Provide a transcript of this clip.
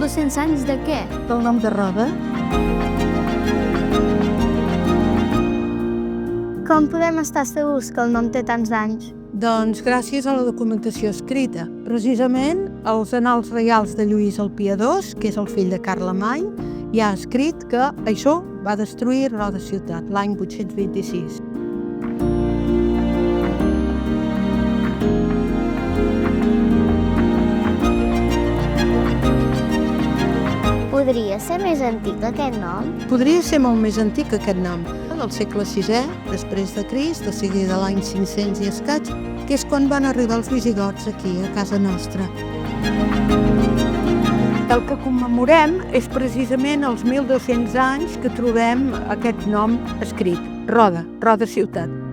1.200 anys de què? Del nom de Roda. Com podem estar segurs que el nom té tants anys? Doncs gràcies a la documentació escrita. Precisament, als Annals Reials de Lluís el Piadós, que és el fill de Carlemany, hi ha escrit que això va destruir Roda ciutat l'any 826. Podria ser més antic aquest nom? Podria ser molt més antic aquest nom. Del segle VI, després de Crist, o sigui de l'any 500 i escaig, que és quan van arribar els visigots aquí, a casa nostra. El que commemorem és precisament els 1.200 anys que trobem aquest nom escrit, Roda ciutat.